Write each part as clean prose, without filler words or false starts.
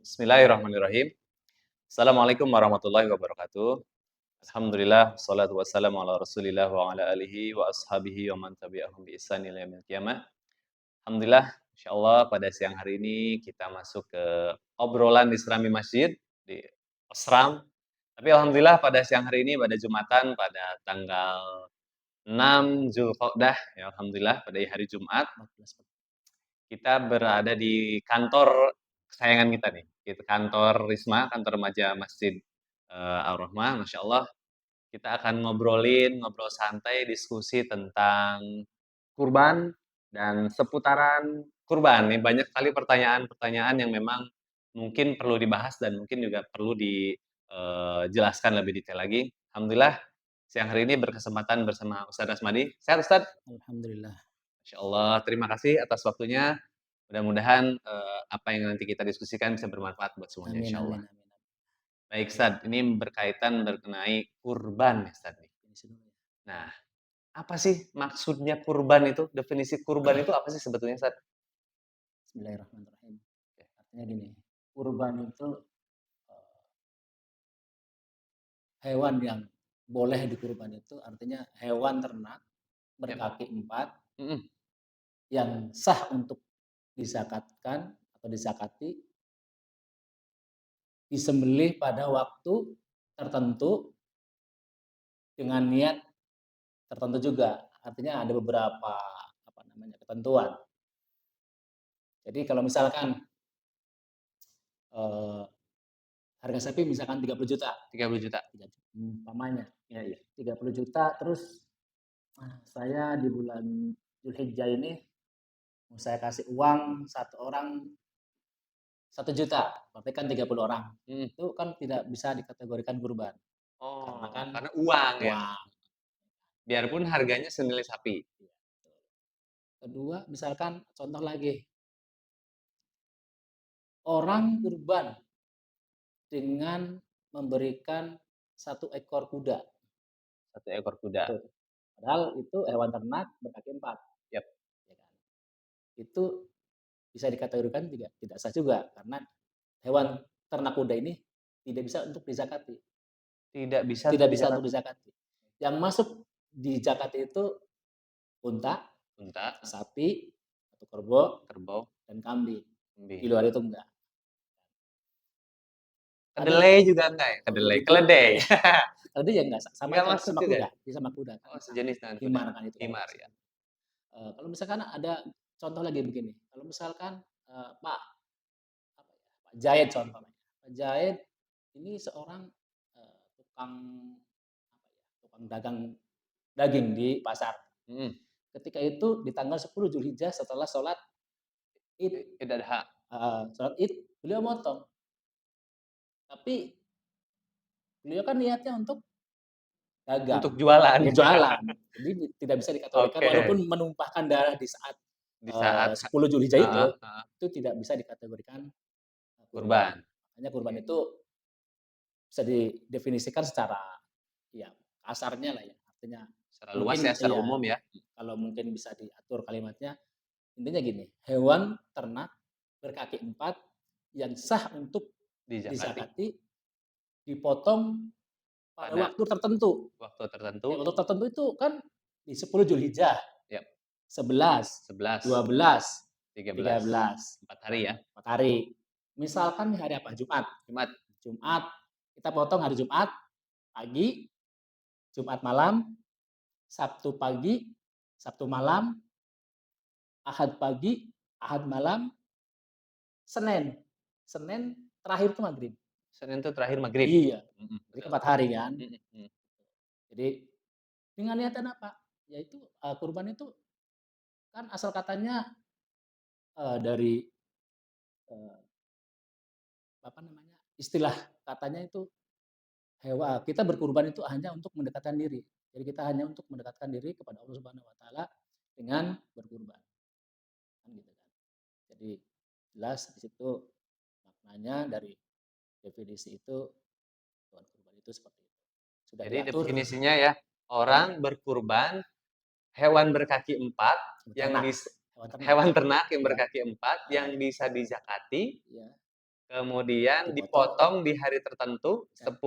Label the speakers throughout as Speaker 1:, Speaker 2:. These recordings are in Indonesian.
Speaker 1: Bismillahirrahmanirrahim. Assalamualaikum warahmatullahi wabarakatuh. Alhamdulillah, wassalatu wassalamu ala Rasulillah wa ala alihi wa ashabihi wa man tabi'ahum bi ihsan ila yaumil qiyamah. Alhamdulillah, insyaallah pada siang hari ini kita masuk ke obrolan di Serambi Masjid di Osram. Tapi alhamdulillah pada siang hari ini pada Jumatan pada tanggal 6 Zulqa'dah ya alhamdulillah pada hari Jumat
Speaker 2: 14.
Speaker 1: kita berada di kantor kesayangan kita nih, itu kantor Risma, kantor remaja Masjid, Ar-Rahmah, Masya Allah. Kita akan ngobrol santai, diskusi tentang kurban dan seputaran kurban nih, banyak sekali pertanyaan-pertanyaan yang memang mungkin perlu dibahas dan mungkin juga perlu dijelaskan lebih detail lagi. Alhamdulillah, siang hari ini berkesempatan bersama Ustadz Asmadi. Sehat Ustadz?
Speaker 2: Alhamdulillah.
Speaker 1: Masya Allah, terima kasih atas waktunya. Mudah-mudahan, apa yang nanti kita diskusikan bisa bermanfaat buat semuanya
Speaker 2: Amin
Speaker 1: insyaallah.
Speaker 2: amin amin.
Speaker 1: Baik
Speaker 2: Baik,
Speaker 1: Ustaz, ini berkaitan mengenai kurban ya Ustaz nih.
Speaker 2: ini dulu ya.
Speaker 1: Nah, apa sih maksudnya kurban itu? Definisi kurban itu apa sih sebetulnya Ustaz?
Speaker 2: Bismillahirrahmanirrahim. Artinya gini, kurban itu hewan yang boleh dikurban itu artinya hewan ternak
Speaker 1: Yap,
Speaker 2: berkaki 4
Speaker 1: mhm,
Speaker 2: yang sah untuk dizakatkan atau dizakati, disembelih pada waktu tertentu dengan niat tertentu juga. Artinya ada beberapa ketentuan. Jadi kalau misalkan eh, harga sapi misalkan 30 juta,
Speaker 1: 30 juta.
Speaker 2: umpamanya
Speaker 1: Iya iya.
Speaker 2: 30 juta, terus saya di bulan Zulhijjah ini mau saya kasih uang satu orang 1 juta, berarti kan 30 orang.
Speaker 1: Mhm.
Speaker 2: Itu kan tidak bisa dikategorikan kurban karena
Speaker 1: Oh,
Speaker 2: kan
Speaker 1: karena uang ya?
Speaker 2: uang.
Speaker 1: Biarpun harganya senilai sapi?
Speaker 2: Kedua, misalkan contoh lagi, orang kurban dengan memberikan 1 ekor kuda.
Speaker 1: 1 ekor kuda.
Speaker 2: Tuh. Padahal itu hewan ternak berkaki 4.
Speaker 1: Yap.
Speaker 2: Ya kan? Itu bisa dikategorikan tidak sah juga karena hewan ternak kuda ini tidak bisa untuk dizakati.
Speaker 1: Tidak bisa
Speaker 2: Tidak
Speaker 1: untuk
Speaker 2: bisa untuk
Speaker 1: dizakati.
Speaker 2: dizakati. Yang masuk di zakat itu unta,
Speaker 1: Unta,
Speaker 2: sapi, atau kerbau,
Speaker 1: kerbau,
Speaker 2: dan kambing. Di
Speaker 1: kambing.
Speaker 2: luar itu enggak. Ada
Speaker 1: Kedelai juga enggak ya?
Speaker 2: kalau
Speaker 1: Kedelai,
Speaker 2: itu
Speaker 1: keledai.
Speaker 2: kalau itu ya enggak sama
Speaker 1: Enggak
Speaker 2: kan
Speaker 1: masuk
Speaker 2: sama
Speaker 1: juga
Speaker 2: kuda,
Speaker 1: ya?
Speaker 2: dia sama kuda kan
Speaker 1: Oh,
Speaker 2: sama.
Speaker 1: sejenis dengan kuda.
Speaker 2: Himar kan itu kalau
Speaker 1: Himar ya?
Speaker 2: misalkan. Kalau misalkan ada contoh lagi begini, kalau misalkan Pak apa ya, Pak Jahit contohnya. Pak Jahit ini seorang tukang apa ya, tukang dagang daging di pasar.
Speaker 1: Mhm.
Speaker 2: Ketika itu di tanggal 10 Zulhijjah setelah sholat Id,
Speaker 1: Idul Adha.
Speaker 2: sholat Id beliau motong. Tapi beliau kan niatnya untuk dagang,
Speaker 1: Untuk jualan.
Speaker 2: untuk jualan. Jadi tidak bisa dikategorikan
Speaker 1: Oke.
Speaker 2: walaupun menumpahkan darah di saat
Speaker 1: Di saat
Speaker 2: 10 Zulhijjah
Speaker 1: heeh heeh,
Speaker 2: itu tidak bisa dikategorikan kurban.
Speaker 1: kurban.
Speaker 2: Makanya kurban
Speaker 1: Oke.
Speaker 2: itu bisa didefinisikan secara ya kasarnya lah ya. Artinya
Speaker 1: Secara luas ya,
Speaker 2: mungkin
Speaker 1: secara
Speaker 2: iya,
Speaker 1: umum ya.
Speaker 2: kalau mungkin bisa diatur kalimatnya, intinya gini, hewan ternak berkaki 4 yang sah untuk
Speaker 1: Dizakati
Speaker 2: dizakati, dipotong pada
Speaker 1: pada
Speaker 2: waktu tertentu.
Speaker 1: waktu tertentu.
Speaker 2: Waktu tertentu itu kan di 10 Zulhijjah,
Speaker 1: Ya,
Speaker 2: 11,
Speaker 1: 11,
Speaker 2: 12,
Speaker 1: 13,
Speaker 2: 13,
Speaker 1: 4 hari ya.
Speaker 2: 4 hari. Misalkan hari apa? Jumat.
Speaker 1: Jumat,
Speaker 2: Jumat, kita potong hari Jumat pagi, Jumat malam, Sabtu pagi, Sabtu malam, Ahad pagi, Ahad malam, Senin. Senin terakhir itu maghrib.
Speaker 1: Senin itu terakhir maghrib.
Speaker 2: Iya,
Speaker 1: Mhm,
Speaker 2: jadi
Speaker 1: betul.
Speaker 2: 4 hari kan.
Speaker 1: Mhm mhm.
Speaker 2: Jadi dengan niatan apa? Yaitu kurban itu kan asal katanya dari eee, apa namanya, istilah katanya itu kita berkurban itu hanya untuk mendekatkan diri. Jadi kita hanya untuk mendekatkan diri kepada Allah Subhanahu wa taala dengan berkurban, kan gitu kan. Jadi jelas di situ maknanya dari definisi itu hewan kurban itu seperti itu. Sudah
Speaker 1: Jadi
Speaker 2: diatur
Speaker 1: definisinya ya, orang berkurban hewan berkaki 4
Speaker 2: hewan
Speaker 1: yang
Speaker 2: ternak
Speaker 1: dis
Speaker 2: hewan ternak.
Speaker 1: hewan ternak yang
Speaker 2: Iya,
Speaker 1: berkaki 4 yang bisa dizakati
Speaker 2: iya,
Speaker 1: kemudian
Speaker 2: dipotong
Speaker 1: dipotong di hari tertentu
Speaker 2: ya,
Speaker 1: 10,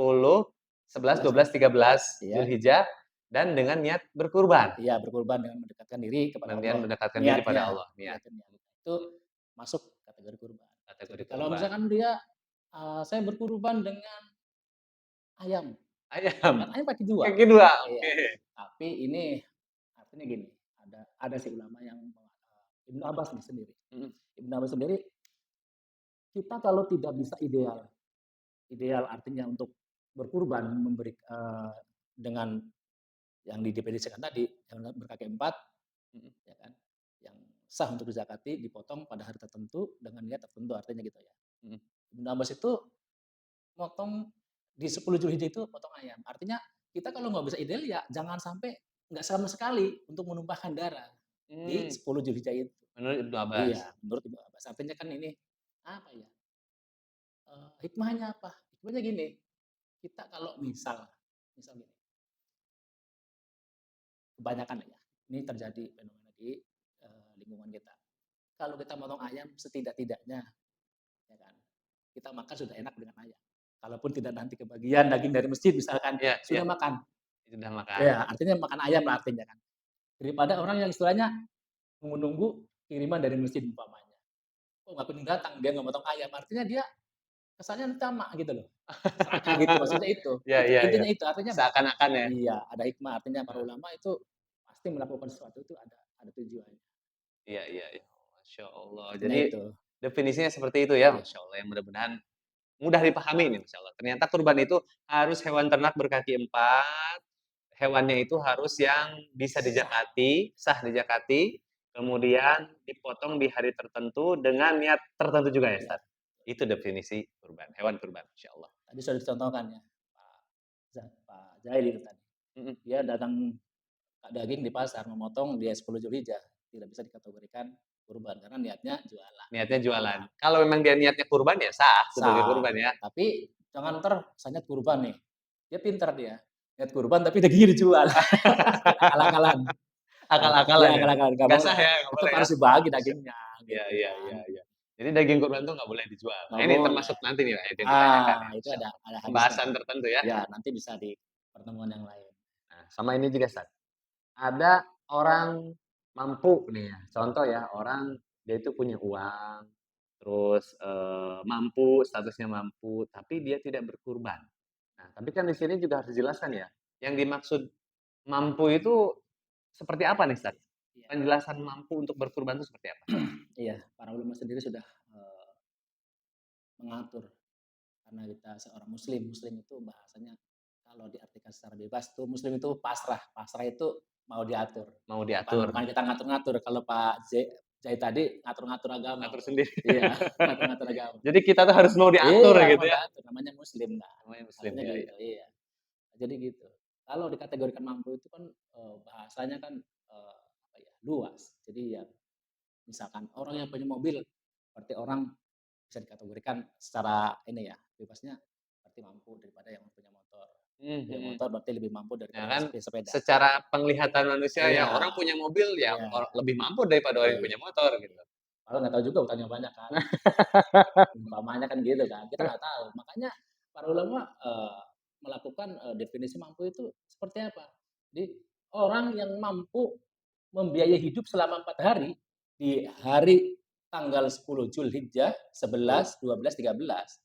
Speaker 1: 11,
Speaker 2: 11
Speaker 1: 12, 13
Speaker 2: iya,
Speaker 1: Zulhijjah dan dengan niat berkurban.
Speaker 2: iya berkorban dengan mendekatkan diri kepada
Speaker 1: Kemudian
Speaker 2: Allah.
Speaker 1: mendekatkan diri pada
Speaker 2: Niatnya,
Speaker 1: Allah, niat.
Speaker 2: niatnya itu masuk kategori kurban. Jadi
Speaker 1: Kategori
Speaker 2: kalau
Speaker 1: kurban.
Speaker 2: misalkan dia, saya berkurban dengan ayam, kan
Speaker 1: Ayam,
Speaker 2: ayam bagi 2.
Speaker 1: kaki 2,
Speaker 2: Iya,
Speaker 1: oke.
Speaker 2: tapi ini artinya gini, ada sih ulama yang Ibnu Abbas nih sendiri.
Speaker 1: Mhm,
Speaker 2: Ibnu Abbas sendiri, kita kalau tidak bisa ideal, ideal artinya untuk berkurban dengan yang didefinisikan tadi, yang berkaki 4,
Speaker 1: mhm,
Speaker 2: ya kan, yang sah untuk dizakati, dipotong pada hari tertentu dengan niat tertentu, artinya gitu ya.
Speaker 1: mhm.
Speaker 2: Ibnu Abbas itu motong di 10 Zulhijjah itu potong ayam. Artinya kita kalau nggak bisa ideal ya jangan sampai nggak sama sekali untuk menumpahkan darah di
Speaker 1: Mmm,
Speaker 2: 10 Zulhijjah itu.
Speaker 1: menurut Ibnu Abbas.
Speaker 2: Iya, menurut Ibnu Abbas. Artinya kan ini, apa ya, hikmahnya apa? Hikmahnya gini, kita kalau misal gini, kebanyakan ya, ini terjadi fenomena di, lingkungan kita. Kalau kita motong ayam setidak-tidaknya, ya kan, kita makan sudah enak dengan ayam. Kalaupun tidak nanti kebagian daging dari masjid misalkan,
Speaker 1: Iya, iya,
Speaker 2: sudah makan.
Speaker 1: sudah makan.
Speaker 2: Ya, artinya makan ayam lah artinya kan. Daripada orang yang istilahnya menunggu kiriman dari masjid umpamanya. Kok nggak kunjung datang, dia nggak motong ayam, artinya dia kesannya tamak gitu loh. Serakah gitu, maksudnya itu.
Speaker 1: Iya,
Speaker 2: Itu
Speaker 1: iya, iya.
Speaker 2: intinya itu, artinya
Speaker 1: Seakan-akan ya?
Speaker 2: iya, ada hikmah, artinya para
Speaker 1: Heeh.
Speaker 2: ulama itu pasti melakukan sesuatu itu ada tujuannya.
Speaker 1: Iya, iya, iya. Masya Allah.
Speaker 2: Artinya
Speaker 1: Jadi
Speaker 2: itu.
Speaker 1: definisinya seperti itu ya,
Speaker 2: Iya.
Speaker 1: Masya Allah, yang mudah-mudahan mudah dipahami nih, Masya Allah. Ternyata kurban itu harus hewan ternak berkaki 4, hewannya itu harus yang bisa
Speaker 2: Sah.
Speaker 1: dijakati, sah dijakati, kemudian dipotong di hari tertentu dengan niat tertentu juga ya,
Speaker 2: Iya.
Speaker 1: Ustaz? Itu definisi kurban, hewan kurban, Masya Allah.
Speaker 2: Tadi sudah dicontohkan ya, Pak Jail itu tadi.
Speaker 1: Mhm.
Speaker 2: Dia datang daging di pasar, memotong dia 10 Zulhijjah, tidak bisa dikategorikan kurban karena niatnya jualan.
Speaker 1: Niatnya jualan.
Speaker 2: Iya,
Speaker 1: Kalau memang dia niatnya kurban ya sah sebagai
Speaker 2: sah.
Speaker 1: kurban ya.
Speaker 2: Tapi jangan entar saya niat kurban nih, dia pintar dia, niat kurban tapi dagingnya dijual. Akal-akalan. Iya
Speaker 1: Akal-akalan ya?
Speaker 2: akal-akalan, nggak
Speaker 1: Nggak sah
Speaker 2: boleh.
Speaker 1: ya, nggak
Speaker 2: Tetap
Speaker 1: boleh ya?
Speaker 2: harus dibagi
Speaker 1: Masya
Speaker 2: dagingnya
Speaker 1: iya,
Speaker 2: gitu
Speaker 1: iya,
Speaker 2: kan,
Speaker 1: iya, iya. Jadi daging kurban tuh nggak boleh dijual. Nah,
Speaker 2: nggak
Speaker 1: ini
Speaker 2: boleh.
Speaker 1: termasuk nanti nih ayat yang ditanyakan ya,
Speaker 2: Itu
Speaker 1: Masya Allah.
Speaker 2: ada hadisnya
Speaker 1: Pembahasan
Speaker 2: nanti.
Speaker 1: tertentu ya.
Speaker 2: Ya nanti bisa di pertemuan yang lain.
Speaker 1: Nah, sama ini juga, Ustaz. Ada orang mampu nih ya, contoh ya, orang dia itu punya uang, terus, mampu, statusnya mampu, tapi dia tidak berkurban. Nah, tapi kan di sini juga harus dijelaskan ya, yang dimaksud mampu itu seperti apa nih, Ustaz?
Speaker 2: Iya.
Speaker 1: Penjelasan mampu untuk berkurban itu seperti apa?
Speaker 2: Iya, para ulama sendiri sudah, mengatur karena kita seorang muslim, muslim itu bahasanya kalau diartikan secara bebas tuh muslim itu pasrah, pasrah itu mau diatur,
Speaker 1: Mau
Speaker 2: bukan
Speaker 1: diatur,
Speaker 2: bukan kita ngatur-ngatur. Kalau Pak Zai tadi ngatur-ngatur agama.
Speaker 1: ngatur sendiri.
Speaker 2: Iya, ngatur-ngatur agama.
Speaker 1: Jadi kita tuh harus mau diatur
Speaker 2: Iya,
Speaker 1: gitu
Speaker 2: mau
Speaker 1: ya?
Speaker 2: diatur, namanya muslim kan,
Speaker 1: Namanya muslim,
Speaker 2: artinya
Speaker 1: iya,
Speaker 2: gitu,
Speaker 1: iya.
Speaker 2: iya. Jadi gitu. Kalau dikategorikan mampu itu kan, bahasanya kan, apa ya, luas. Jadi ya misalkan orang yang punya mobil, berarti orang bisa dikategorikan secara ini ya, bebasnya berarti mampu daripada yang punya motor. Punya
Speaker 1: Mhm.
Speaker 2: motor berarti lebih mampu
Speaker 1: Ya
Speaker 2: daripada yang
Speaker 1: kan,
Speaker 2: sepeda.
Speaker 1: secara penglihatan manusia ya,
Speaker 2: Iya,
Speaker 1: orang punya mobil ya
Speaker 2: iya,
Speaker 1: lebih mampu daripada orang yang
Speaker 2: iya,
Speaker 1: punya motor
Speaker 2: iya.
Speaker 1: gitu.
Speaker 2: Padahal nggak tahu juga utangnya banyak kan, umpamanya kan gitu kan, kita nggak tahu. Makanya para ulama, melakukan, definisi mampu itu seperti apa. Jadi orang yang mampu membiayai hidup selama 4 hari, di hari tanggal 10 Zulhijjah,
Speaker 1: Betul.
Speaker 2: 11, 12, 13.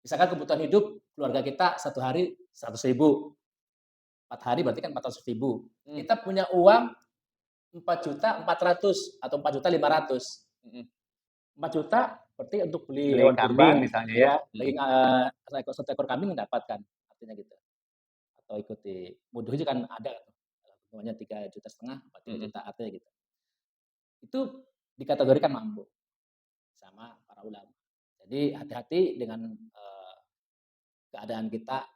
Speaker 2: Misalkan kebutuhan hidup keluarga kita satu hari 100.000, 4 hari berarti kan 400.000.
Speaker 1: Mhm,
Speaker 2: Kita punya uang 4.400.000 atau 4.500.000.
Speaker 1: mhm.
Speaker 2: 4.000.000 berarti untuk beli
Speaker 1: Beli
Speaker 2: hewan
Speaker 1: kambing
Speaker 2: kurban,
Speaker 1: misalnya ya,
Speaker 2: ya,
Speaker 1: mhm,
Speaker 2: daging, 1 ekor kambing mendapatkan, artinya gitu. Atau ikuti mudhuh juga kan ada tuh, hitungannya 3,5 juta, 3
Speaker 1: mhm.
Speaker 2: juta artinya gitu. Itu dikategorikan mampu sama para ulama. Jadi hati-hati dengan, keadaan kita,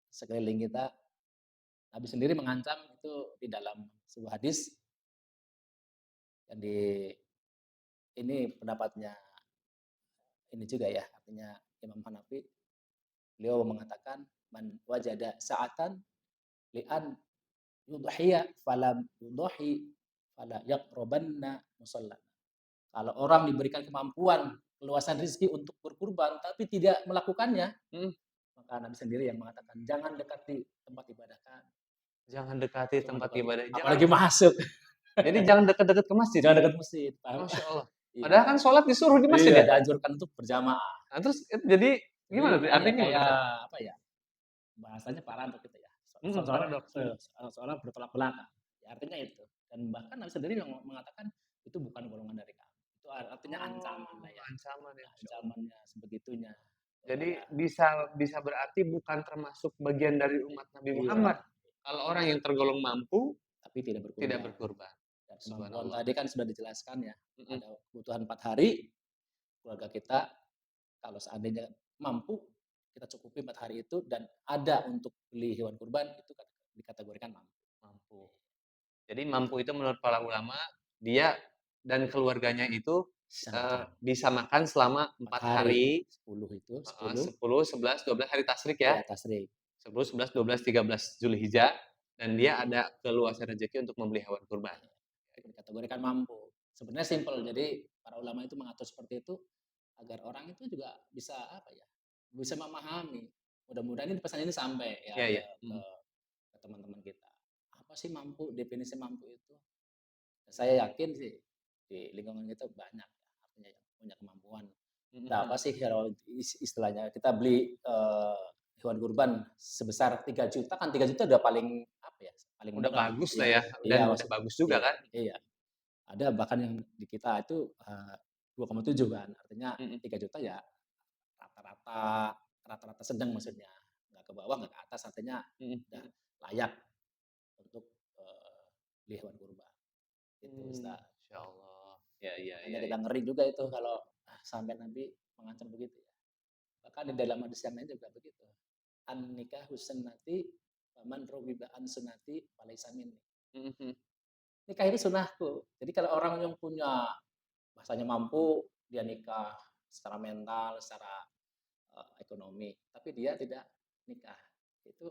Speaker 2: sekeliling kita. Nabi sendiri mengancam itu di dalam sebuah hadis yang ini pendapatnya ini juga ya, artinya Imam Hanafi, beliau mengatakan, "Man wajada sa'atan li'an yudhiya falam yudhi fala yaqrabanna musallana." Kalau orang diberikan kemampuan keluasan rezeki untuk berkurban tapi tidak melakukannya,
Speaker 1: Mhm.
Speaker 2: maka Nabi sendiri yang mengatakan, "Jangan dekati tempat ibadah kami,
Speaker 1: Jangan dekati
Speaker 2: jangan
Speaker 1: tempat
Speaker 2: dekati,
Speaker 1: ibadah, jangan
Speaker 2: apalagi masuk,
Speaker 1: jadi jangan dekat-dekat ke masjid
Speaker 2: jangan
Speaker 1: nih?
Speaker 2: dekat masjid." Paham?
Speaker 1: Masya Allah.
Speaker 2: Iya.
Speaker 1: Padahal kan sholat disuruh di masjid
Speaker 2: Iya,
Speaker 1: ya?
Speaker 2: dianjurkan untuk berjamaah.
Speaker 1: Nah, terus jadi
Speaker 2: Jadi
Speaker 1: gimana tuh?
Speaker 2: ini ya
Speaker 1: Artinya gimana
Speaker 2: kayak
Speaker 1: Ustaz?
Speaker 2: apa ya, bahasanya paradoks gitu ya.
Speaker 1: Mhm,
Speaker 2: Seolah
Speaker 1: paradoks, bener.
Speaker 2: seolah bertolak belakang. Ya, artinya itu. Dan bahkan Nabi sendiri yang mengatakan itu bukan golongan dari kami. Itu artinya ancaman
Speaker 1: Oh,
Speaker 2: lah ya.
Speaker 1: ancaman ya, Masya Allah.
Speaker 2: Ancamannya sebegitunya
Speaker 1: Jadi
Speaker 2: kepada
Speaker 1: bisa berarti bukan termasuk bagian dari umat Nabi
Speaker 2: iya,
Speaker 1: Muhammad. Kalau orang yang tergolong mampu,
Speaker 2: tapi tidak
Speaker 1: tidak
Speaker 2: berkurban.
Speaker 1: berkurban.
Speaker 2: Dan kemampuan
Speaker 1: Subhanallah.
Speaker 2: tadi kan sudah dijelaskan ya.
Speaker 1: Mhm,
Speaker 2: Ada kebutuhan 4 hari, keluarga kita kalau seandainya mampu kita cukupi 4 hari itu dan ada untuk beli hewan kurban itu dikategorikan mampu.
Speaker 1: mampu. Jadi mampu itu menurut para ulama, dia dan keluarganya itu
Speaker 2: Bisa makan
Speaker 1: bisa makan selama
Speaker 2: 4
Speaker 1: 4
Speaker 2: hari,
Speaker 1: hari,
Speaker 2: 10 itu,
Speaker 1: heeh,
Speaker 2: 10
Speaker 1: 10, 11, 12 hari tasyrik
Speaker 2: di
Speaker 1: ya.
Speaker 2: atas ring.
Speaker 1: 10, 11, 12, 13 Zulhijjah dan dia ada keluasan rezeki untuk membeli hewan kurban.
Speaker 2: Itu dikategorikan mampu. Sebenarnya simpel, jadi para ulama itu mengatur seperti itu agar orang itu juga bisa apa ya, bisa memahami. Mudah-mudahan ini pesan ini sampai ya
Speaker 1: Iya
Speaker 2: ke
Speaker 1: iya,
Speaker 2: ke
Speaker 1: mhm,
Speaker 2: ke teman-teman kita. Apa sih mampu? Definisi mampu itu? Saya yakin sih di lingkungan kita banyak ya, artinya yang punya kemampuan.
Speaker 1: mhm
Speaker 2: Berapa
Speaker 1: mhm.
Speaker 2: sih kalau istilahnya kita beli, hewan kurban sebesar 3 juta kan 3 juta udah paling apa ya, paling
Speaker 1: Udah
Speaker 2: murah.
Speaker 1: bagus lah
Speaker 2: Iya
Speaker 1: ya, dan
Speaker 2: iya
Speaker 1: udah
Speaker 2: maksud
Speaker 1: bagus juga
Speaker 2: iya
Speaker 1: kan?
Speaker 2: iya. Ada bahkan yang di kita itu, 2,7 kan, artinya
Speaker 1: Mhm
Speaker 2: 3 juta ya rata-rata rata-rata sedang maksudnya, nggak ke bawah, nggak ke atas, artinya
Speaker 1: mhm
Speaker 2: udah
Speaker 1: mhm.
Speaker 2: layak untuk, beli hewan kurban, itu Ustaz.
Speaker 1: Masyaallah. Ya ya
Speaker 2: Makanya
Speaker 1: ya
Speaker 2: kita
Speaker 1: ya.
Speaker 2: ngeri juga itu kalau, sampai Nabi mengancam begitu ya. Bahkan di dalam hadis yang lain juga begitu, "An-nikahu sunnati, faman raghiba an sunnati falaysa minni."
Speaker 1: Mhm mhm.
Speaker 2: Nikah itu sunnahku. Jadi kalau orang yang punya bahasanya mampu, dia nikah secara mental, secara, ekonomi, tapi dia tidak nikah. Itu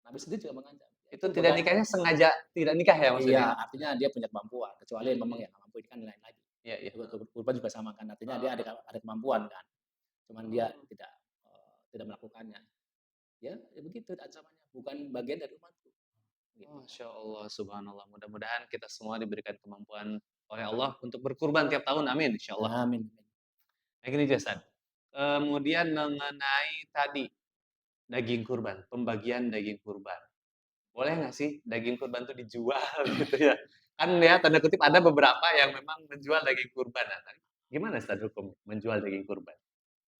Speaker 2: Nabi sendiri juga mengancam, ya
Speaker 1: Itu
Speaker 2: itu
Speaker 1: tidak
Speaker 2: godaan
Speaker 1: nikahnya sengaja tidak nikah ya
Speaker 2: iya,
Speaker 1: maksudnya?
Speaker 2: artinya dia punya kemampuan, kecuali
Speaker 1: Mhm
Speaker 2: memang
Speaker 1: mhm.
Speaker 2: yang nggak mampu, ini kan lain lagi.
Speaker 1: Iya iya,
Speaker 2: Juga
Speaker 1: heeh.
Speaker 2: kurban juga sama kan, artinya dia
Speaker 1: Heeh heeh.
Speaker 2: ada kemampuan kan, cuman dia
Speaker 1: Oh.
Speaker 2: tidak melakukannya. Ya begitu ancamannya, bukan bagian dari umatku, gitu.
Speaker 1: Masya Allah, subhanallah. Mudah-mudahan kita semua diberikan kemampuan oleh Allah untuk berkurban tiap tahun, amin, insya Allah.
Speaker 2: Amin.
Speaker 1: Nah gini Jasan, kemudian mengenai tadi, daging kurban, pembagian daging kurban. Boleh nggak sih daging kurban itu dijual gitu ya? Kan ya tanda kutip ada beberapa yang memang menjual daging kurban. Nah, gimana Ustaz hukum menjual daging kurban?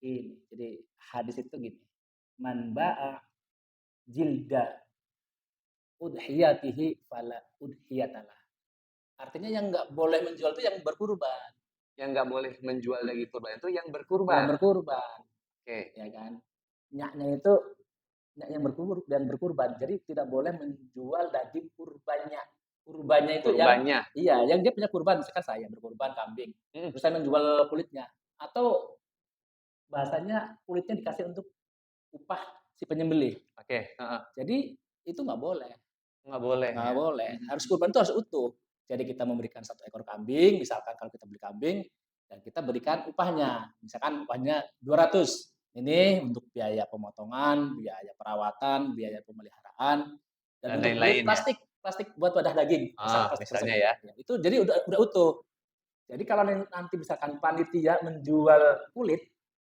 Speaker 2: Ini, jadi hadis itu gini, "Man ba'a jilda udhiyatihi fala udhiyatalah." Artinya yang nggak boleh menjual itu yang berkurban,
Speaker 1: Yang nggak boleh menjual daging kurban itu yang
Speaker 2: yang
Speaker 1: berkurban.
Speaker 2: berkurban,
Speaker 1: Oke,
Speaker 2: ya kan. Nyaknya itu nyak yang berkurban, jadi tidak boleh menjual daging kurbannya. Kurbannya itu yang
Speaker 1: kurbannya.
Speaker 2: iya, yang dia punya kurban, misalkan saya berkurban kambing,
Speaker 1: Mhm,
Speaker 2: terus saya menjual kulitnya, atau bahasanya kulitnya dikasih untuk upah si penyembelih.
Speaker 1: oke, heeh.
Speaker 2: Jadi itu nggak boleh.
Speaker 1: Nggak boleh
Speaker 2: Nggak
Speaker 1: ya?
Speaker 2: boleh,
Speaker 1: Mhm
Speaker 2: harus
Speaker 1: mhm.
Speaker 2: kurban itu harus utuh. Jadi kita memberikan 1 ekor kambing, misalkan kalau kita beli kambing, dan kita berikan upahnya. Misalkan upahnya 200. Ini untuk biaya pemotongan, biaya perawatan, biaya pemeliharaan, dan
Speaker 1: Dan
Speaker 2: untuk kulit
Speaker 1: lain-lain ya?
Speaker 2: plastik, plastik buat wadah daging, misalkan
Speaker 1: Ah,
Speaker 2: plastik
Speaker 1: misalnya
Speaker 2: tersebut.
Speaker 1: ya?
Speaker 2: Ya, itu jadi udah utuh. Jadi kalau nanti misalkan panitia menjual kulit,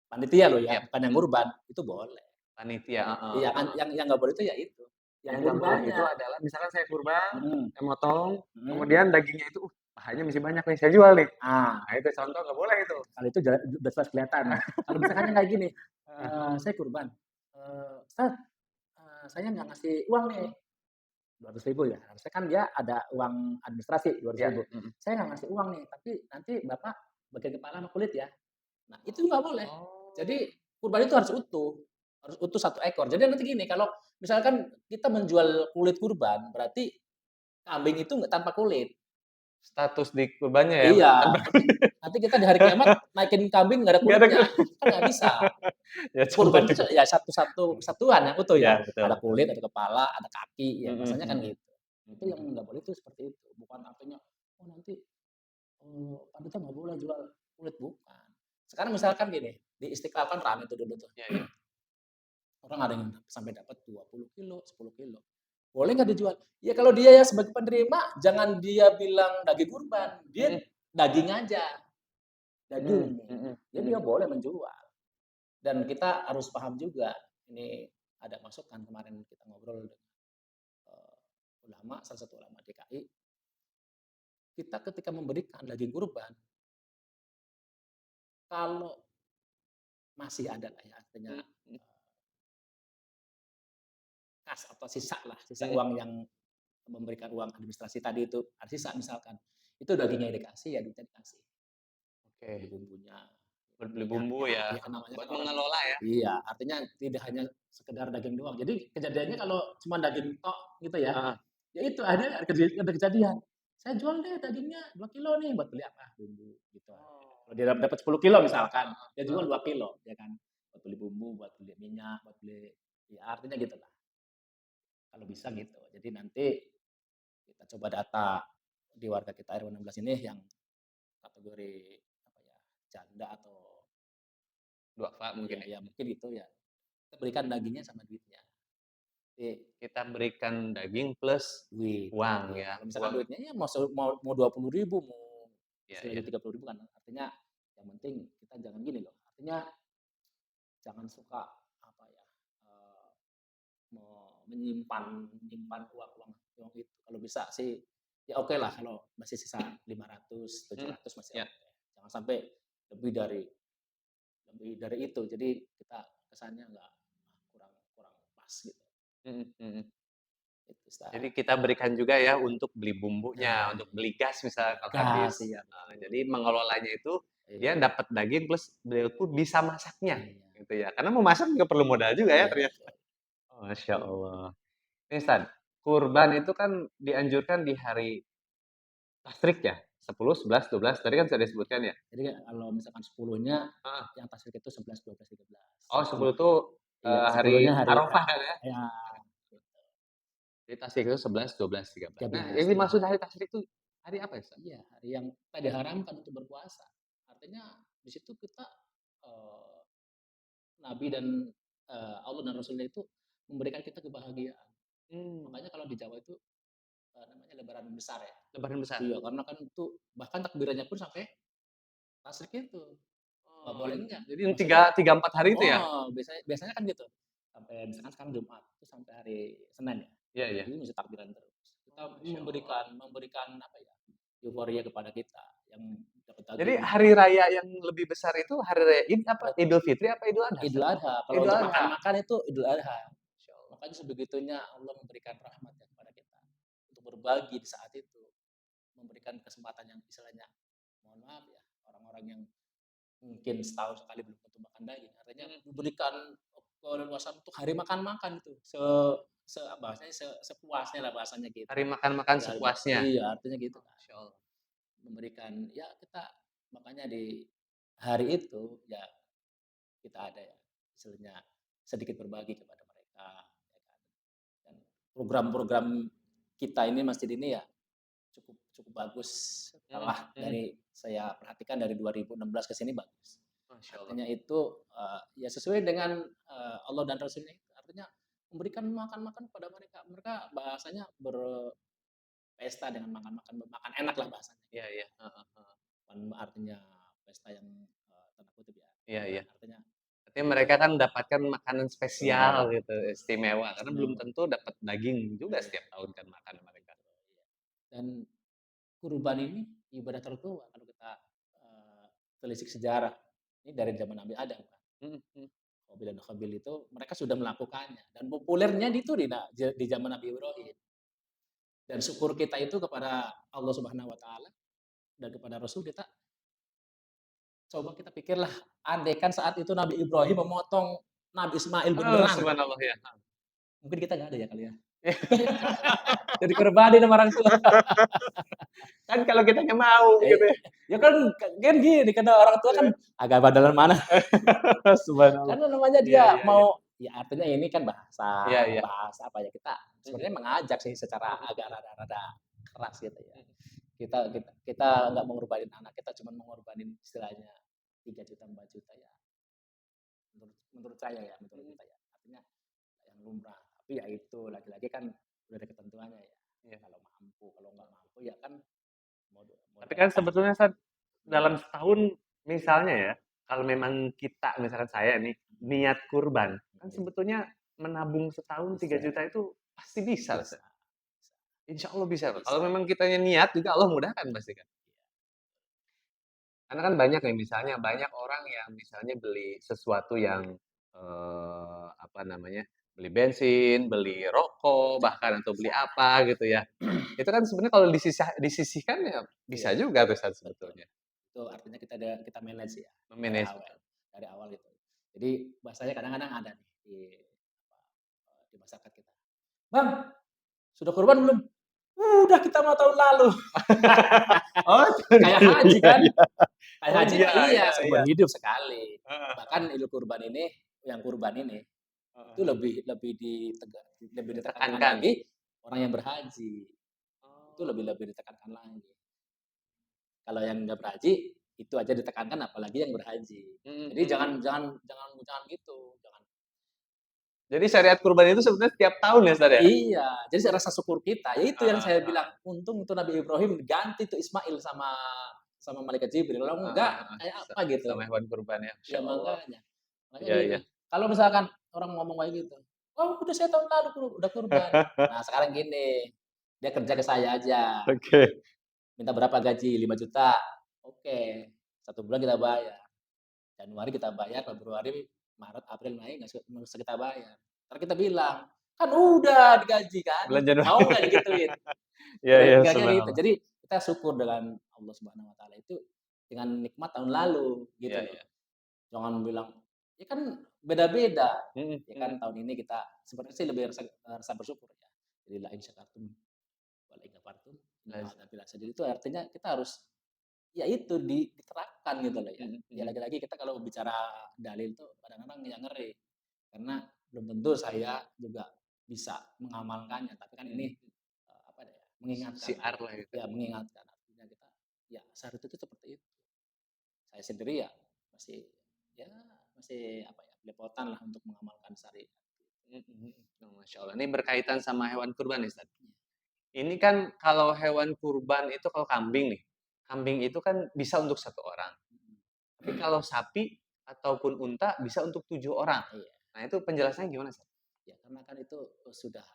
Speaker 2: panitia loh ya,
Speaker 1: Iya,
Speaker 2: bukan yang
Speaker 1: mhm.
Speaker 2: kurban, itu boleh.
Speaker 1: Panitia, heeh
Speaker 2: Iya kan,
Speaker 1: heeh.
Speaker 2: yang nggak boleh itu ya itu, yang
Speaker 1: Yang nggak boleh itu
Speaker 2: kurbannya.
Speaker 1: adalah misalkan saya kurban,
Speaker 2: Mhm,
Speaker 1: saya motong,
Speaker 2: mhm.
Speaker 1: kemudian dagingnya itu, pahanya masih banyak nih, saya jual nih.
Speaker 2: Ah,
Speaker 1: Nah itu contoh nggak boleh itu.
Speaker 2: kalau itu udah jelas kelihatan. Kalau misalkan kayak gini,
Speaker 1: Heeh,
Speaker 2: "Saya kurban, Ustaz, saya nggak ngasih uang nih, 200 ribu ya." Harusnya kan dia ada uang administrasi dua ratus
Speaker 1: iya,
Speaker 2: ribu.
Speaker 1: mhm.
Speaker 2: "Saya nggak ngasih uang nih, tapi nanti Bapak bagian kepala sama kulit ya." Nah, itu nggak boleh.
Speaker 1: Oh,
Speaker 2: Jadi kurban itu harus utuh 1 ekor. Jadi nanti gini, kalau misalkan kita menjual kulit kurban, berarti kambing itu nggak tanpa kulit.
Speaker 1: status di kurbannya ya,
Speaker 2: Iya,
Speaker 1: berarti tanpa
Speaker 2: nanti nanti kita di hari kiamat naikin kambing nggak ada
Speaker 1: nggak ada
Speaker 2: kulitnya, kan nggak bisa.
Speaker 1: ya
Speaker 2: Kurban
Speaker 1: contohnya
Speaker 2: itu ya kesatuan yang utuh
Speaker 1: iya
Speaker 2: ya,
Speaker 1: betul
Speaker 2: ada
Speaker 1: betul.
Speaker 2: kulit, ada kepala, ada kaki, ya
Speaker 1: Mhm
Speaker 2: bahasanya kan
Speaker 1: mhm.
Speaker 2: gitu. Itu
Speaker 1: Mhm
Speaker 2: yang
Speaker 1: mhm.
Speaker 2: nggak boleh itu seperti itu, bukan artinya, oh nanti, panitia nggak boleh jual kulit, bukan. Sekarang misalkan gini, di Istiqlal kan rame tuh dulu tuh.
Speaker 1: Iya iya.
Speaker 2: Orang ada yang sampai dapat 20 kilo, 10 kilo. Boleh nggak dijual? Ya kalau dia ya sebagai penerima, jangan dia bilang daging kurban, dia
Speaker 1: Mhm.
Speaker 2: daging aja,
Speaker 1: Mmm,
Speaker 2: daging.
Speaker 1: mhm
Speaker 2: Ya
Speaker 1: mhm.
Speaker 2: dia boleh menjual. Dan kita harus paham juga, ini ada masukan kemarin kita ngobrol dengan ulama, salah satu ulama DKI, kita ketika memberikan daging kurban, kalau masih ada lah ya, artinya
Speaker 1: Mhm mhm.
Speaker 2: kas atau sisa lah, sisa
Speaker 1: Mhm.
Speaker 2: uang yang memberikan uang administrasi tadi itu, ada sisa misalkan, itu dagingnya yang dikasih, ya duitnya dikasih. Buat beli
Speaker 1: Oke.
Speaker 2: bumbunya,
Speaker 1: Buat beli bumbu
Speaker 2: minyaknya,
Speaker 1: ya,
Speaker 2: ya kan namanya
Speaker 1: buat
Speaker 2: kan orang
Speaker 1: mengelola ya.
Speaker 2: iya, artinya tidak hanya sekedar daging doang. Jadi kejadiannya kalau cuma daging tok gitu ya,
Speaker 1: Heeh.
Speaker 2: ya itu ada kejadian, "Saya jual deh dagingnya 2 kilo nih, buat beli apa? Bumbu," gitu.
Speaker 1: Oh.
Speaker 2: Kalau dia dapat 10 kilo misalkan, dia
Speaker 1: Heeh
Speaker 2: jual
Speaker 1: heeh.
Speaker 2: 2 kilo, ya kan. Buat beli bumbu, buat beli minyak, buat beli ya artinya gitulah, kalau bisa gitu. Jadi nanti kita coba data di warga kita RW 16 ini yang kategori apa ya, janda atau
Speaker 1: Duafa
Speaker 2: ya
Speaker 1: mungkin ya.
Speaker 2: ya mungkin gitu ya, kita berikan dagingnya sama duitnya. Jadi
Speaker 1: Kita berikan daging plus
Speaker 2: duit,
Speaker 1: uang
Speaker 2: iya.
Speaker 1: ya,
Speaker 2: Kalau misalkan
Speaker 1: uang
Speaker 2: duitnya ya mau 20.000 mau
Speaker 1: iya iya.
Speaker 2: istilahnya 30.000 kan artinya yang penting kita jangan gini loh, artinya jangan suka apa ya, eee, menyimpan uang-uang uang itu. Kalau bisa sih ya oke lah kalau masih sisa 500, tujuh
Speaker 1: Mhm.
Speaker 2: ratus masih
Speaker 1: Iya.
Speaker 2: oke. Jangan sampai lebih dari lebih dari itu. Jadi kita kesannya nggak, kurang kurang pas gitu.
Speaker 1: Mhm mhm.
Speaker 2: Itu Ustaz.
Speaker 1: Jadi kita berikan juga ya untuk beli
Speaker 2: Nah,
Speaker 1: bumbunya, untuk beli gas misalnya kalau
Speaker 2: gas,
Speaker 1: habis.
Speaker 2: iya
Speaker 1: Jadi
Speaker 2: betul.
Speaker 1: mengelolanya itu dia
Speaker 2: Iya
Speaker 1: dapat daging plus beliau pun bisa masaknya,
Speaker 2: iya
Speaker 1: gitu ya. Karena memasak juga perlu modal juga ya
Speaker 2: iya
Speaker 1: ternyata.
Speaker 2: betul.
Speaker 1: Oh, Masya Allah. Nih Stan, kurban itu kan dianjurkan di hari tasyrik ya? 10, 11, 12 tadi kan sudah disebutkan ya?
Speaker 2: Jadi kalau misalkan 10-nya
Speaker 1: Heeh.
Speaker 2: yang tasyrik itu 11, 12, 13.
Speaker 1: Oh, 10 itu,
Speaker 2: Iya,
Speaker 1: hari
Speaker 2: 10-nya hari
Speaker 1: Arafah kan ya?
Speaker 2: ya
Speaker 1: Jadi tasyrik itu 11, 12, 13. Nah,
Speaker 2: 13,
Speaker 1: yang dimaksud
Speaker 2: 13.
Speaker 1: hari tasyrik itu hari apa ya, Stan?
Speaker 2: Iya, hari yang kita diharamkan untuk berpuasa. Artinya di situ kita, eee, Nabi dan, Allah dan Rasulnya itu memberikan kita kebahagiaan.
Speaker 1: Mmm,
Speaker 2: Makanya kalau di Jawa itu, namanya lebaran besar ya.
Speaker 1: lebaran besar?
Speaker 2: Iya, karena kan itu bahkan takbirannya pun sampai tasyrik itu, nggak
Speaker 1: Oh,
Speaker 2: boleh enggak.
Speaker 1: jadi yang
Speaker 2: Maksudnya
Speaker 1: 3, 4 hari itu ya?
Speaker 2: oh, biasanya biasanya kan gitu. Sampai misalkan sekarang Jumat, itu sampai hari Senin ya,
Speaker 1: Iya iya.
Speaker 2: itu masih takbiran terus. Kita
Speaker 1: Oh, Masya Allah.
Speaker 2: memberikan apa ya, euforia kepada kita yang dapat
Speaker 1: Jadi
Speaker 2: daging
Speaker 1: hari raya yang lebih besar itu hari raya apa,
Speaker 2: pada
Speaker 1: Idul Fitri apa Idul Adha,
Speaker 2: Idul
Speaker 1: Stan?
Speaker 2: Adha. Kalau
Speaker 1: Idul
Speaker 2: untuk
Speaker 1: Adha.
Speaker 2: makan-makan itu Idul Adha.
Speaker 1: Masya Allah.
Speaker 2: Makanya sebegitunya Allah memberikan rahmat ya kepada kita untuk berbagi di saat itu, memberikan kesempatan yang istilahnya mohon maaf ya, orang-orang yang mungkin setahun sekali belum tentu makan daging, artinya
Speaker 1: Mhm mhm.
Speaker 2: diberikan keleluasan untuk hari makan-makan itu, bahasanya sepuasnya lah bahasanya gitu.
Speaker 1: Hari makan-makan
Speaker 2: Di hari
Speaker 1: sepuasnya.
Speaker 2: iya, artinya gitu
Speaker 1: Oh,
Speaker 2: kan.
Speaker 1: Masya Allah.
Speaker 2: Memberikan ya kita makanya di hari itu ya kita ada ya istilahnya sedikit berbagi kepada mereka, ya kan. Dan program-program kita ini masjid ini ya cukup cukup bagus
Speaker 1: Mhm
Speaker 2: setelah
Speaker 1: mhm.
Speaker 2: dari saya perhatikan dari 2016 ke sini bagus.
Speaker 1: Masya Allah.
Speaker 2: Artinya itu, ya sesuai dengan, Allah dan Rasulnya itu, artinya memberikan makan-makan kepada mereka. Mereka bahasanya berpesta dengan makan-makan, makan enak lah bahasanya
Speaker 1: Iya
Speaker 2: gitu
Speaker 1: iya.
Speaker 2: kan.
Speaker 1: Heeh heeh.
Speaker 2: Bukan artinya pesta yang, tanda kutip ya,
Speaker 1: Iya iya.
Speaker 2: bukan, artinya
Speaker 1: Artinya
Speaker 2: kita
Speaker 1: mereka kan mendapatkan makanan spesial
Speaker 2: betul,
Speaker 1: gitu, istimewa, karena belum
Speaker 2: istimewa.
Speaker 1: tentu dapat daging juga
Speaker 2: Iya,
Speaker 1: setiap tahun kan makan mereka.
Speaker 2: betul, iya. Dan kurban ini ibadah tertua kalau kita, telisik sejarah. Ini dari zaman Nabi Adam kan.
Speaker 1: Mhm mhm.
Speaker 2: Qabil dan Khabil itu mereka sudah melakukannya dan populernya itu di zaman Nabi Ibrahim. Dan syukur kita itu kepada Allah Subhanahu wa taala dan kepada Rasul kita, coba kita pikirlah andaikan saat itu Nabi Ibrahim memotong Nabi Ismail
Speaker 1: Oh,
Speaker 2: beneran,
Speaker 1: subhanallah ya.
Speaker 2: mungkin kita nggak ada ya kali ya. Jadi korbanin sama orang tua.
Speaker 1: Kan kalau kitanya mau
Speaker 2: Eh,
Speaker 1: gitu ya.
Speaker 2: ya kan gini, karena orang tua kan
Speaker 1: Iya.
Speaker 2: agak bandalan mana.
Speaker 1: Subhanallah.
Speaker 2: Karena namanya
Speaker 1: Iya
Speaker 2: dia
Speaker 1: iya iya.
Speaker 2: mau ya artinya ini kan bahasa
Speaker 1: Iya iya.
Speaker 2: bahasa apa ya, kita
Speaker 1: Mhm
Speaker 2: sebenarnya mengajak sih secara
Speaker 1: mhm
Speaker 2: agak
Speaker 1: mhm
Speaker 2: rada-rada keras gitu ya.
Speaker 1: mhm.
Speaker 2: Kita kita kita nggak mengorbanin anak kita, cuman mengorbanin istilahnya 3 juta 4 juta ya, menurut menurut saya ya, menurut
Speaker 1: Mhm,
Speaker 2: kita ya. Artinya yang lumrah. Tapi ya itu lagi-lagi kan udah ada ketentuannya ya.
Speaker 1: iya.
Speaker 2: Kalau mampu, kalau nggak mampu ya kan
Speaker 1: Tapi kan
Speaker 2: modal.
Speaker 1: sebetulnya Sat,
Speaker 2: Hmm,
Speaker 1: dalam setahun misalnya ya, kalau memang kita, misalkan saya nih,
Speaker 2: hmm,
Speaker 1: niat kurban, kan
Speaker 2: hmm,
Speaker 1: sebetulnya menabung setahun tiga
Speaker 2: bisa,
Speaker 1: juta itu pasti bisa, Ustaz.
Speaker 2: bisa, bisa,
Speaker 1: Insya Allah bisa, Pak. Kalau
Speaker 2: bisa.
Speaker 1: memang kitanya niat juga Allah mudahkan pasti kan. Karena kan banyak nih, misalnya banyak orang yang misalnya beli sesuatu yang apa namanya, beli bensin, beli rokok, bahkan atau beli apa gitu ya. Itu kan sebenarnya kalau disisihkan ya
Speaker 2: Iya,
Speaker 1: bisa juga tuh Ustaz
Speaker 2: betul.
Speaker 1: sebetulnya.
Speaker 2: Itu artinya kita manage ya
Speaker 1: Memanage betul.
Speaker 2: dari awal gitu. Jadi bahasanya kadang-kadang ada nih di masyarakat kita. Bang, sudah kurban belum? Udah kita mau tahun lalu.
Speaker 1: Oh,
Speaker 2: Kayak
Speaker 1: iya
Speaker 2: haji kan?
Speaker 1: iya.
Speaker 2: Kayak
Speaker 1: Oh,
Speaker 2: haji
Speaker 1: iya
Speaker 2: mah iya
Speaker 1: iya
Speaker 2: seumur
Speaker 1: iya.
Speaker 2: hidup sekali.
Speaker 1: Heeh
Speaker 2: Bahkan Idul Kurban ini, yang kurban ini
Speaker 1: heeh
Speaker 2: itu
Speaker 1: heeh.
Speaker 2: lebih ditekankan
Speaker 1: Tekankan.
Speaker 2: lagi orang yang berhaji. Itu
Speaker 1: Oh.
Speaker 2: lebih ditekankan lagi. Kalau yang nggak berhaji, itu aja ditekankan apalagi yang berhaji.
Speaker 1: Mhm
Speaker 2: Jadi
Speaker 1: mhm.
Speaker 2: jangan gitu, jangan.
Speaker 1: Jadi syariat kurban itu sebenarnya tiap tahun ya, Ustaz, ya?
Speaker 2: Iya, jadi rasa syukur kita, ya itu yang
Speaker 1: Heeh
Speaker 2: saya bilang,
Speaker 1: heeh.
Speaker 2: untung itu Nabi Ibrahim diganti tuh Ismail sama sama malaikat Jibril, kalau
Speaker 1: Heeh
Speaker 2: enggak
Speaker 1: heeh.
Speaker 2: kayak apa gitu.
Speaker 1: Sama hewan kurban ya,
Speaker 2: Ya
Speaker 1: masyaallah.
Speaker 2: makanya, makanya
Speaker 1: Iya
Speaker 2: gini,
Speaker 1: iya.
Speaker 2: kalau misalkan orang ngomong kayak gitu, "Oh udah saya tahun lalu udah kurban." Nah sekarang gini, dia kerja ke saya aja,
Speaker 1: Oke.
Speaker 2: minta berapa gaji, 5 juta, oke, 1 bulan kita bayar. Januari kita bayar, Februari, Maret, April, Mei nggak usah kita bayar. Entar kita bilang, "Kan udah digaji kan,
Speaker 1: Bulan Januari.
Speaker 2: mau nggak digituin?"
Speaker 1: Iya iya,
Speaker 2: Kira-kira gitu.
Speaker 1: subhanallah.
Speaker 2: Jadi kita syukur dengan Allah Subhanahu wa taala itu dengan nikmat tahun lalu gitu
Speaker 1: Iya
Speaker 2: loh.
Speaker 1: iya.
Speaker 2: Jangan bilang, ya kan beda-beda,
Speaker 1: Mhm
Speaker 2: ya kan
Speaker 1: mhm.
Speaker 2: tahun ini kita sebenarnya sih lebih rasa bersyukur ya. Jadi la in syakartum wa la in kafartum inna
Speaker 1: Laz
Speaker 2: adzabil sadid itu artinya kita harus ya itu diterapkan gitu loh ya.
Speaker 1: mhm
Speaker 2: Ya
Speaker 1: mhm.
Speaker 2: lagi-lagi kita kalau bicara dalil tuh kadang-kadang yang ngeri, karena belum tentu saya juga bisa mengamalkannya, tapi kan
Speaker 1: Mhm
Speaker 2: ini,
Speaker 1: mhm.
Speaker 2: apa ya, mengingatkan lah
Speaker 1: Siar
Speaker 2: ya.
Speaker 1: lah gitu.
Speaker 2: Ya mengingatkan, artinya kita ya syariat itu seperti itu. Saya sendiri ya masih ya masih apa ya, belepotan lah untuk mengamalkan syariat.
Speaker 1: Mhm mhm. Oh, masya Allah. Ini berkaitan sama hewan kurban nih, Ustaz.
Speaker 2: Iya,
Speaker 1: Ini kan kalau hewan kurban itu kalau kambing nih, kambing itu kan bisa untuk satu orang.
Speaker 2: mhm.
Speaker 1: Tapi kalau sapi ataupun unta bisa untuk 7 orang.
Speaker 2: Iya,
Speaker 1: Nah, itu penjelasannya gimana, Ustaz?
Speaker 2: ya karena kan itu sudah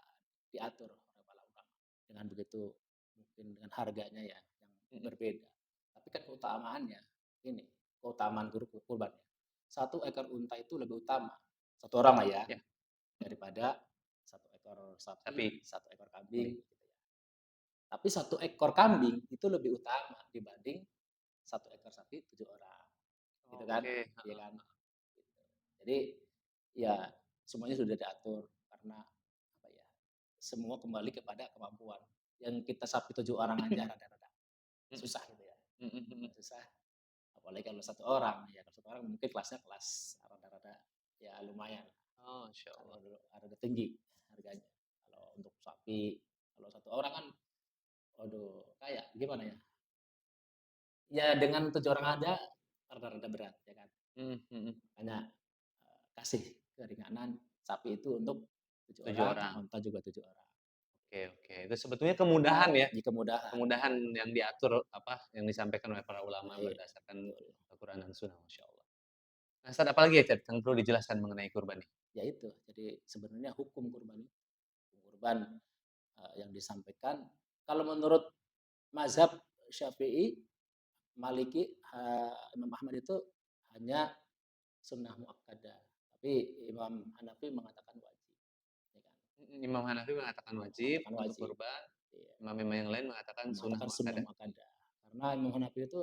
Speaker 2: diatur oleh para ulama. Dengan begitu mungkin dengan harganya ya yang
Speaker 1: Mhm.
Speaker 2: berbeda. Tapi kan keutamaannya ini, keutamaan kurbannya. 1 ekor unta itu lebih utama, 1 orang lah ya,
Speaker 1: Ya,
Speaker 2: daripada 1 ekor sapi,
Speaker 1: sapi,
Speaker 2: 1 ekor
Speaker 1: kambing.
Speaker 2: kambing gitu ya. Tapi 1 ekor kambing itu lebih utama dibanding 1 ekor sapi 7 orang, gitu kan,
Speaker 1: Oke,
Speaker 2: iya
Speaker 1: heeh.
Speaker 2: kan? Gitu. Jadi, ya semuanya sudah diatur karena apa ya, semua kembali kepada kemampuan. Yang kita sapi 7 orang aja rada-rada
Speaker 1: Mhm
Speaker 2: susah gitu ya,
Speaker 1: mhm mhm.
Speaker 2: susah, apalagi kalau 1 orang, ya kalau 1 orang mungkin kelasnya kelas rada-rada ya lumayan,
Speaker 1: Oh, masya Allah.
Speaker 2: rada tinggi harganya. Kalau untuk sapi, kalau 1 orang kan, waduh kayak gimana ya, ya dengan 7 orang aja rada-rada berat ya kan.
Speaker 1: Mhm mhm.
Speaker 2: Makanya, kasih keringanan sapi itu untuk 7
Speaker 1: 7
Speaker 2: orang,
Speaker 1: orang.
Speaker 2: onta juga 7 orang.
Speaker 1: Oke oke. Itu sebetulnya kemudahan ya,
Speaker 2: Jadi kemudahan.
Speaker 1: kemudahan yang diatur apa, yang disampaikan oleh para ulama
Speaker 2: Iya,
Speaker 1: berdasarkan
Speaker 2: betul.
Speaker 1: Al-Quran dan Sunnah, masya Allah. Nah, Ustaz, apalagi ya, Chat, yang perlu dijelaskan mengenai kurban nih?
Speaker 2: Ya itu, jadi sebenarnya hukum kurban, yang disampaikan kalau menurut mazhab Syafi'i, Maliki, Imam Ahmad itu hanya sunnah muakkadah, tapi Imam Hanafi mengatakan wajib, ya kan,
Speaker 1: Mhm, Imam Hanafi mengatakan wajib
Speaker 2: mengatakan
Speaker 1: untuk
Speaker 2: wajib.
Speaker 1: kurban,
Speaker 2: Iya,
Speaker 1: imam-imam yang lain mengatakan sunnah
Speaker 2: mengatakan sunnah
Speaker 1: muakkadah.
Speaker 2: muakkadah. Karena Imam Hanafi itu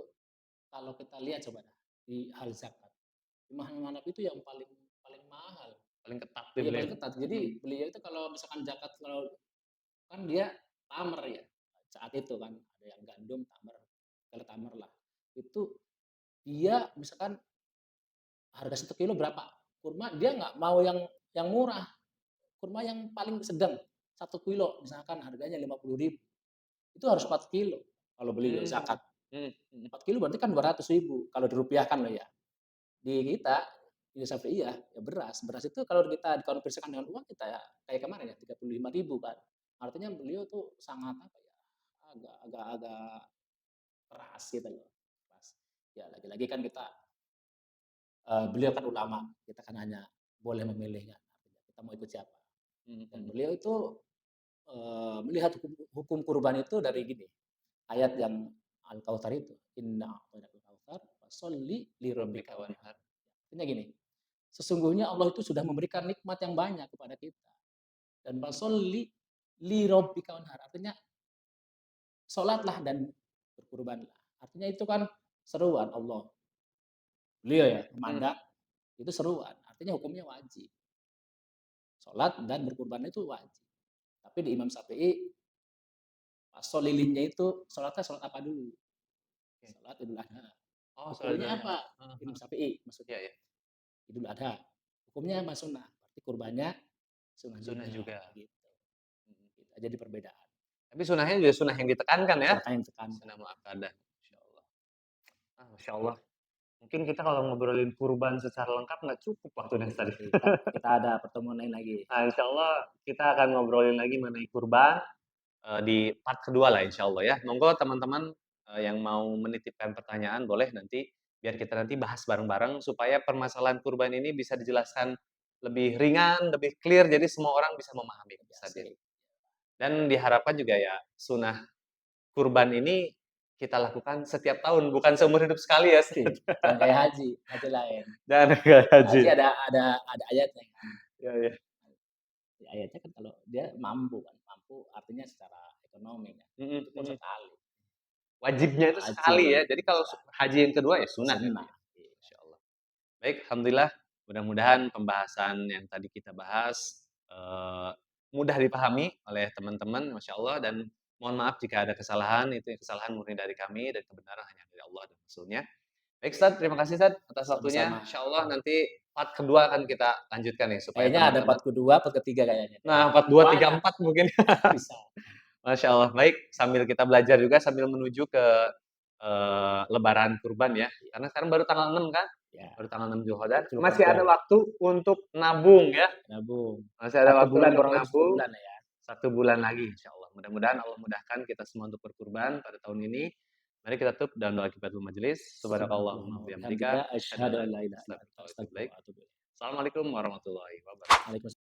Speaker 2: kalau kita lihat coba dah, di hal zakat, Imam Hanafi itu yang paling paling mahal.
Speaker 1: Paling ketat deh
Speaker 2: Iya
Speaker 1: beliau.
Speaker 2: paling ketat.
Speaker 1: Mhm.
Speaker 2: Jadi beliau itu kalau misalkan zakat, kalau kan dia tamer ya, saat itu kan ada yang gandum tamer, kalau tamer lah. Itu dia misalkan harga 1 kilo berapa, kurma dia nggak mau yang murah, kurma yang paling sedang, 1 kilo misalkan harganya 50.000, itu harus 4 kilo kalau beliau
Speaker 1: Mmm,
Speaker 2: zakat.
Speaker 1: mhm mhm.
Speaker 2: 4 kilo berarti kan 200.000 kalau dirupiahkan loh ya. di kita, Imam Syafi'iyah, ya beras. Beras itu kalau kita dikonversikan dengan uang kita ya kayak kemarin ya 35.000 kan. Artinya beliau tuh sangat apa ya, agak keras gitu loh. Keras. Ya lagi-lagi kan kita, beliau kan ulama, kita kan hanya boleh memilih kan, artinya kita mau ikut siapa.
Speaker 1: Mhm
Speaker 2: Dan
Speaker 1: mhm.
Speaker 2: beliau itu, melihat hukum hukum kurban itu dari gini, ayat yang Al-Kautsar itu, "Inna a'tainakal kautsar fasholli lirabbika
Speaker 1: Rabbika
Speaker 2: wanhar."
Speaker 1: wanhar.
Speaker 2: Artinya gini, sesungguhnya Allah itu sudah memberikan nikmat yang banyak kepada kita. Dan fasholli lirabbika wanhar, artinya sholatlah dan berkurbanlah. Artinya itu kan seruan Allah. Beliau ya,
Speaker 1: Mhm.
Speaker 2: memandang itu seruan, artinya hukumnya wajib. Sholat dan berkurban itu wajib. Tapi di Imam Syafi'i, pas lilinnya itu sholatnya sholat apa dulu?
Speaker 1: Oke.
Speaker 2: Sholat Idul Adha.
Speaker 1: Oh, sholat
Speaker 2: Hukumnya
Speaker 1: Idul
Speaker 2: apa?
Speaker 1: Adha. Heeh
Speaker 2: Imam
Speaker 1: heeh.
Speaker 2: Syafi'i
Speaker 1: Iya
Speaker 2: maksudnya.
Speaker 1: iya.
Speaker 2: Idul Adha. Hukumnya apa sunnah? Berarti kurbannya sunnah
Speaker 1: Sunnah
Speaker 2: juga.
Speaker 1: juga.
Speaker 2: Gitu.
Speaker 1: Mhm.
Speaker 2: Gitu aja di perbedaan.
Speaker 1: Tapi sunnahnya juga sunnah yang ditekankan ya?
Speaker 2: Silakan yang tekankan.
Speaker 1: Sunnah muakkadah. Masyaallah. Ah, masyaallah. Mungkin kita kalau ngobrolin kurban secara lengkap nggak cukup waktunya tadi.
Speaker 2: Kita ada pertemuan lain lagi.
Speaker 1: Nah, insyaallah kita akan ngobrolin lagi mengenai kurban, di part kedua lah insyaallah ya. Monggo teman-teman, yang mau menitipkan pertanyaan boleh nanti, biar kita nanti bahas bareng-bareng supaya permasalahan kurban ini bisa dijelaskan lebih ringan, lebih clear, jadi semua orang bisa memahami
Speaker 2: Lebih
Speaker 1: Ustaz ya.
Speaker 2: asik.
Speaker 1: Dan diharapkan juga ya sunnah kurban ini kita lakukan setiap tahun, bukan seumur hidup sekali ya Ustaz.
Speaker 2: Jangan kayak haji, haji lain.
Speaker 1: Jangan kayak haji.
Speaker 2: Haji ada ayatnya kan.
Speaker 1: Iya iya.
Speaker 2: Ayatnya kan kalau dia mampu kan, mampu artinya secara ekonomi kan.
Speaker 1: Mhm
Speaker 2: Itu pun
Speaker 1: mhm.
Speaker 2: sekali.
Speaker 1: Wajibnya itu sekali ya.
Speaker 2: Wajib
Speaker 1: Jadi kalau
Speaker 2: sekali.
Speaker 1: haji yang kedua ya sunnah nanti
Speaker 2: Sunnah.
Speaker 1: ya.
Speaker 2: Iya.
Speaker 1: Masyaallah. Baik, alhamdulillah mudah-mudahan pembahasan yang tadi kita bahas, mudah dipahami oleh teman-teman, Masya Allah, dan mohon maaf jika ada kesalahan, itu kesalahan murni dari kami dan kebenaran hanya dari Allah dan Rasulnya. Baik Ustaz, terima kasih Ustaz atas waktunya.
Speaker 2: Sama-sama.
Speaker 1: Insya Allah nanti part kedua akan kita lanjutkan nih supaya
Speaker 2: Kayaknya ada
Speaker 1: teman-teman
Speaker 2: part kedua, part ketiga kayaknya deh.
Speaker 1: nah, part 2, 3,
Speaker 2: Banyak
Speaker 1: 4 mungkin.
Speaker 2: bisa.
Speaker 1: Masya Allah. Baik, sambil kita belajar juga sambil menuju ke, lebaran kurban ya.
Speaker 2: Iya,
Speaker 1: Karena sekarang baru tanggal 6 kan?
Speaker 2: ya.
Speaker 1: Baru tanggal 6 Zulhijjah. Masih
Speaker 2: Zulqa'dah
Speaker 1: ada
Speaker 2: ya.
Speaker 1: waktu untuk nabung ya.
Speaker 2: Nabung.
Speaker 1: Masih ada
Speaker 2: Satu
Speaker 1: waktu
Speaker 2: bulan
Speaker 1: untuk
Speaker 2: kurang lebih 1
Speaker 1: nabung
Speaker 2: bulan lah ya.
Speaker 1: 1 bulan lagi insya Allah. Mudah-mudahan Allah mudahkan kita semua untuk berkurban pada tahun ini. Mari kita tutup dalam doa kifatul majelis. Subhanakallahumma
Speaker 2: Subhanakallahumma
Speaker 1: wa
Speaker 2: wa
Speaker 1: bihamdika
Speaker 2: bihamdika
Speaker 1: asyhadu an
Speaker 2: asyhadu
Speaker 1: la
Speaker 2: an
Speaker 1: ilaha
Speaker 2: la
Speaker 1: illa
Speaker 2: ilaha
Speaker 1: anta
Speaker 2: illa anta
Speaker 1: astaghfiruka wa atubu ilaik.
Speaker 2: astaghfiruka wa atubu ilaik.
Speaker 1: Assalamualaikum warahmatullahi wabarakatuh.
Speaker 2: Waalaikumsalam.